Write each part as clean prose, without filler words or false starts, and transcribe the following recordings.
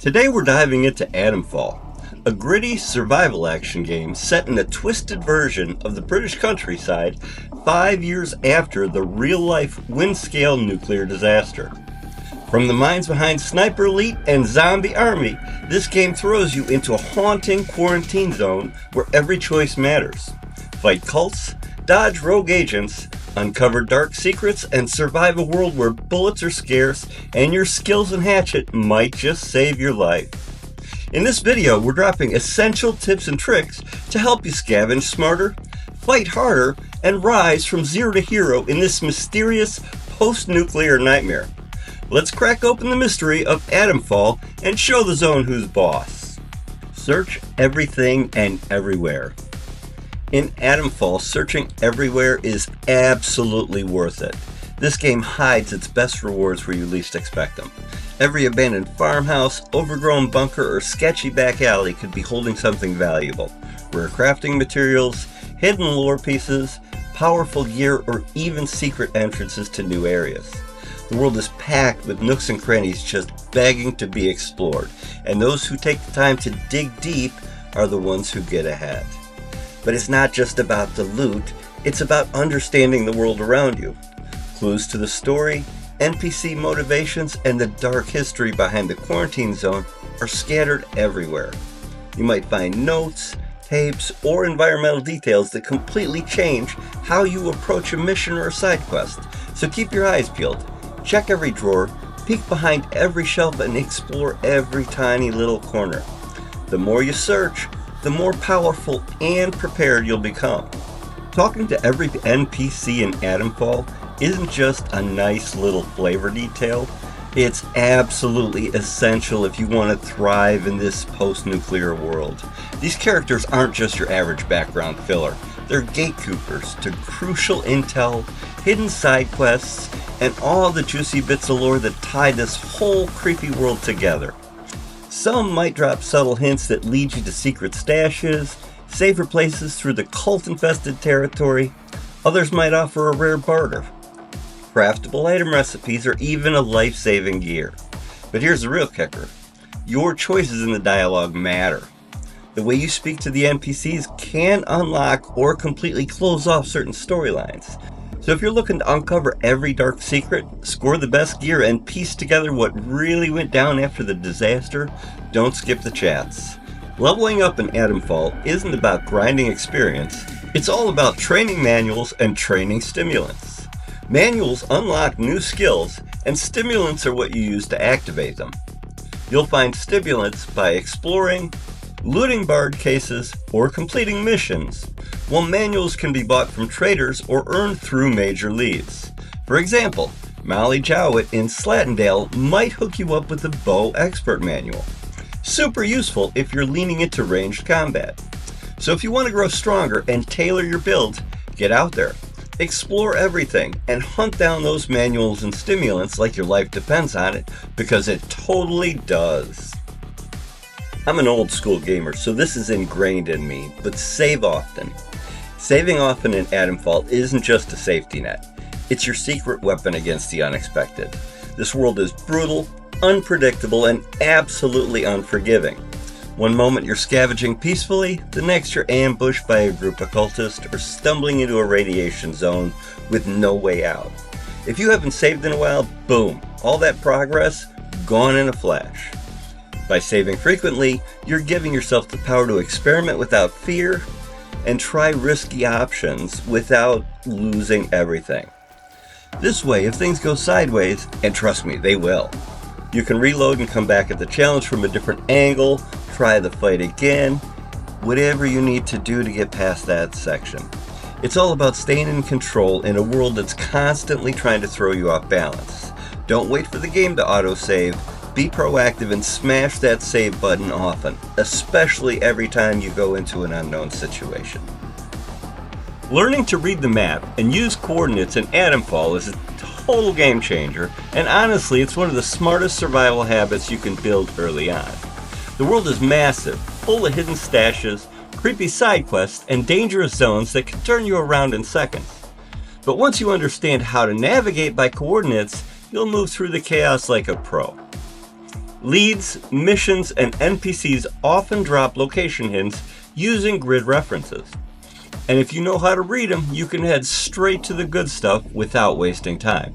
Today we're diving into Atomfall, a gritty survival action game set in a twisted version of the British countryside 5 years after the real-life wind-scale nuclear disaster. From the minds behind Sniper Elite and Zombie Army, this game throws you into a haunting quarantine zone where every choice matters. Fight cults, dodge rogue agents, uncover dark secrets, and survive a world where bullets are scarce and your skills and hatchet might just save your life. In this video, we're dropping essential tips and tricks to help you scavenge smarter, fight harder, and rise from zero to hero in this mysterious post-nuclear nightmare. Let's crack open the mystery of Atomfall and show the zone who's boss. Search everything and everywhere. In Atomfall, searching everywhere is absolutely worth it. This game hides its best rewards where you least expect them. Every abandoned farmhouse, overgrown bunker, or sketchy back alley could be holding something valuable. Rare crafting materials, hidden lore pieces, powerful gear, or even secret entrances to new areas. The world is packed with nooks and crannies just begging to be explored, and those who take the time to dig deep are the ones who get ahead. But it's not just about the loot, it's about understanding the world around you. Clues to the story, NPC motivations, and the dark history behind the quarantine zone are scattered everywhere. You might find notes, tapes, or environmental details that completely change how you approach a mission or a side quest. So keep your eyes peeled, check every drawer, peek behind every shelf, and explore every tiny little corner. The more you search, the more powerful and prepared you'll become. Talking to every NPC in Atomfall isn't just a nice little flavor detail, it's absolutely essential if you want to thrive in this post-nuclear world. These characters aren't just your average background filler, they're gatekeepers to crucial intel, hidden side quests, and all the juicy bits of lore that tie this whole creepy world together. Some might drop subtle hints that lead you to secret stashes, safer places through the cult-infested territory. Others might offer a rare barter, craftable item recipes, or even a life-saving gear. But here's the real kicker. Your choices in the dialogue matter. The way you speak to the NPCs can unlock or completely close off certain storylines. So if you're looking to uncover every dark secret, score the best gear, and piece together what really went down after the disaster, don't skip the chats. Leveling up in Atomfall isn't about grinding experience, it's all about training manuals and training stimulants. Manuals unlock new skills, and stimulants are what you use to activate them. You'll find stimulants by exploring, looting barred cases, or completing missions, while manuals can be bought from traders or earned through major leads. For example, Molly Jowett in Slatendale might hook you up with the Bow Expert Manual. Super useful if you're leaning into ranged combat. So if you want to grow stronger and tailor your build, get out there, explore everything, and hunt down those manuals and stimulants like your life depends on it, because it totally does. I'm an old school gamer, so this is ingrained in me, but save often. Saving often in Atomfall isn't just a safety net, it's your secret weapon against the unexpected. This world is brutal, unpredictable, and absolutely unforgiving. One moment you're scavenging peacefully, the next you're ambushed by a group of cultists or stumbling into a radiation zone with no way out. If you haven't saved in a while, boom, all that progress gone in a flash. By saving frequently, you're giving yourself the power to experiment without fear and try risky options without losing everything. This way, if things go sideways, and trust me, they will, you can reload and come back at the challenge from a different angle, try the fight again, whatever you need to do to get past that section. It's all about staying in control in a world that's constantly trying to throw you off balance. Don't wait for the game to autosave. Be proactive and smash that save button often, especially every time you go into an unknown situation. Learning to read the map and use coordinates in Atomfall is a total game changer, and honestly, it's one of the smartest survival habits you can build early on. The world is massive, full of hidden stashes, creepy side quests, and dangerous zones that can turn you around in seconds. But once you understand how to navigate by coordinates, you'll move through the chaos like a pro. Leads, missions, and NPCs often drop location hints using grid references. And if you know how to read them, you can head straight to the good stuff without wasting time.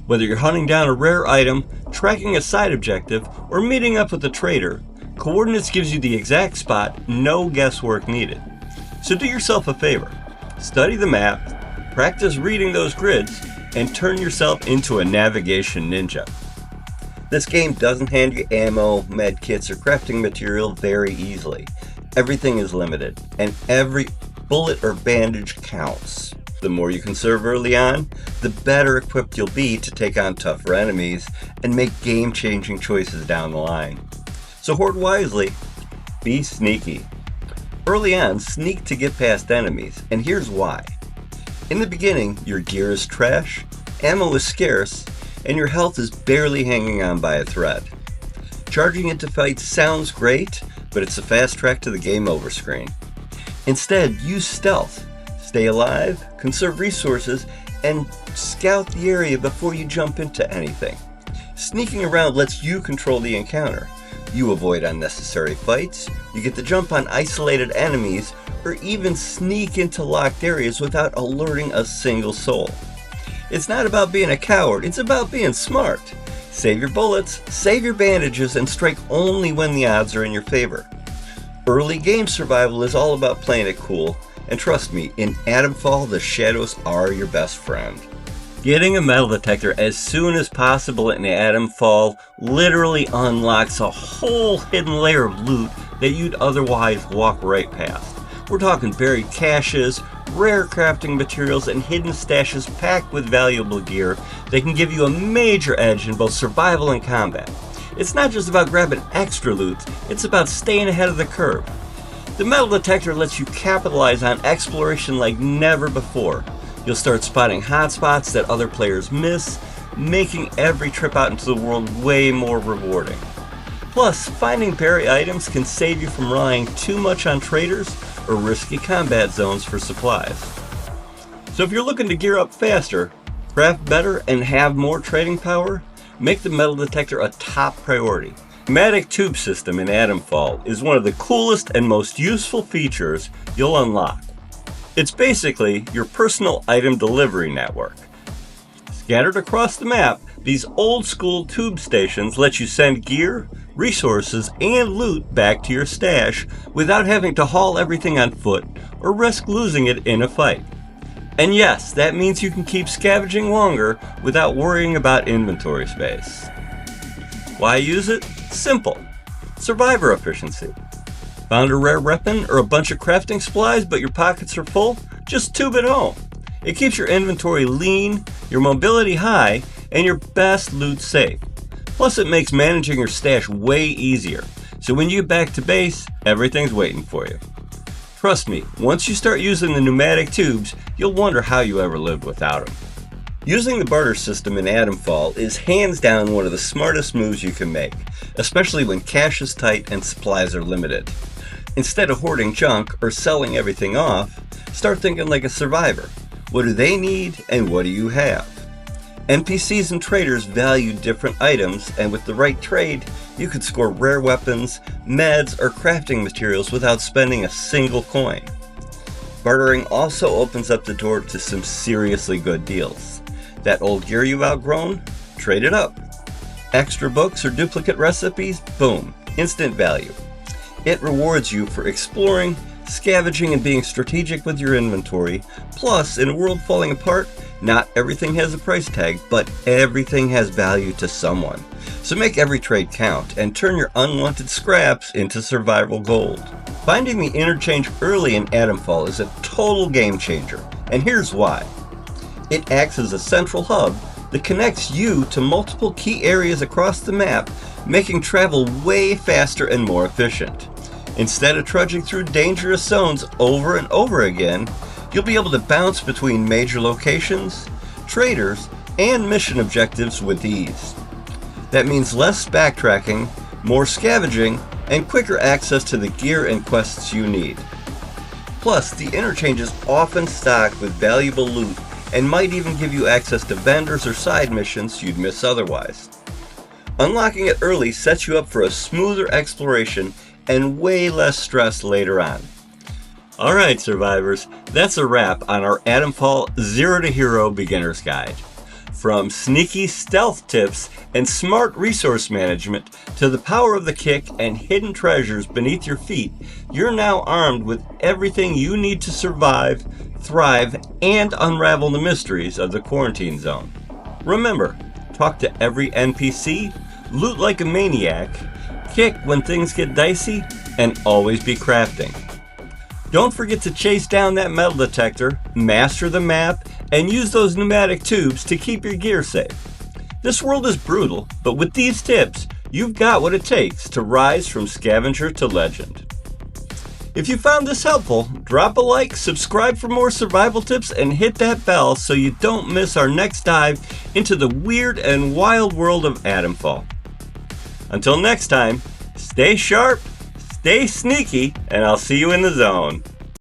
Whether you're hunting down a rare item, tracking a side objective, or meeting up with a trader, coordinates gives you the exact spot, no guesswork needed. So do yourself a favor. Study the map, practice reading those grids, and turn yourself into a navigation ninja. This game doesn't hand you ammo, med kits, or crafting material very easily. Everything is limited, and every bullet or bandage counts. The more you conserve early on, the better equipped you'll be to take on tougher enemies and make game-changing choices down the line. So hoard wisely, be sneaky. Early on, sneak to get past enemies, and here's why. In the beginning, your gear is trash, ammo is scarce, and your health is barely hanging on by a thread. Charging into fights sounds great, but it's a fast track to the game over screen. Instead, use stealth. Stay alive, conserve resources, and scout the area before you jump into anything. Sneaking around lets you control the encounter. You avoid unnecessary fights, you get to jump on isolated enemies, or even sneak into locked areas without alerting a single soul. It's not about being a coward, it's about being smart. Save your bullets, save your bandages, and strike only when the odds are in your favor. Early game survival is all about playing it cool, and trust me, in Atomfall, the shadows are your best friend. Getting a metal detector as soon as possible in Atomfall literally unlocks a whole hidden layer of loot that you'd otherwise walk right past. We're talking buried caches, rare crafting materials, and hidden stashes packed with valuable gear that can give you a major edge in both survival and combat. It's not just about grabbing extra loot, it's about staying ahead of the curve. The metal detector lets you capitalize on exploration like never before. You'll start spotting hotspots that other players miss, making every trip out into the world way more rewarding. Plus, finding buried items can save you from relying too much on traders or risky combat zones for supplies. So if you're looking to gear up faster, craft better, and have more trading power, make the metal detector a top priority. The pneumatic tube system in Atomfall is one of the coolest and most useful features you'll unlock. It's basically your personal item delivery network. Scattered across the map, these old-school tube stations let you send gear, resources, and loot back to your stash without having to haul everything on foot or risk losing it in a fight. And yes, that means you can keep scavenging longer without worrying about inventory space. Why use it? Simple. Survivor efficiency. Found a rare weapon or a bunch of crafting supplies but your pockets are full? Just tube it home. It keeps your inventory lean, your mobility high, and your best loot safe. Plus it makes managing your stash way easier, so when you get back to base, everything's waiting for you. Trust me, once you start using the pneumatic tubes, you'll wonder how you ever lived without them. Using the barter system in Atomfall is hands down one of the smartest moves you can make, especially when cash is tight and supplies are limited. Instead of hoarding junk or selling everything off, start thinking like a survivor. What do they need and what do you have? NPCs and traders value different items, and with the right trade, you could score rare weapons, meds, or crafting materials without spending a single coin. Bartering also opens up the door to some seriously good deals. That old gear you've outgrown? Trade it up. Extra books or duplicate recipes? Boom, instant value. It rewards you for exploring, scavenging, and being strategic with your inventory. Plus, in a world falling apart, not everything has a price tag, but everything has value to someone. So make every trade count and turn your unwanted scraps into survival gold. Finding the interchange early in Atomfall is a total game changer, and here's why. It acts as a central hub that connects you to multiple key areas across the map, making travel way faster and more efficient. Instead of trudging through dangerous zones over and over again, you'll be able to bounce between major locations, traders, and mission objectives with ease. That means less backtracking, more scavenging, and quicker access to the gear and quests you need. Plus, the interchange is often stocked with valuable loot and might even give you access to vendors or side missions you'd miss otherwise. Unlocking it early sets you up for a smoother exploration and way less stress later on. Alright survivors, that's a wrap on our Atomfall Zero to Hero Beginner's Guide. From sneaky stealth tips and smart resource management to the power of the kick and hidden treasures beneath your feet, you're now armed with everything you need to survive, thrive, and unravel the mysteries of the quarantine zone. Remember, talk to every NPC, loot like a maniac, kick when things get dicey, and always be crafting. Don't forget to chase down that metal detector, master the map, and use those pneumatic tubes to keep your gear safe. This world is brutal, but with these tips, you've got what it takes to rise from scavenger to legend. If you found this helpful, drop a like, subscribe for more survival tips, and hit that bell so you don't miss our next dive into the weird and wild world of Atomfall. Until next time, stay sharp, stay sneaky, and I'll see you in the zone.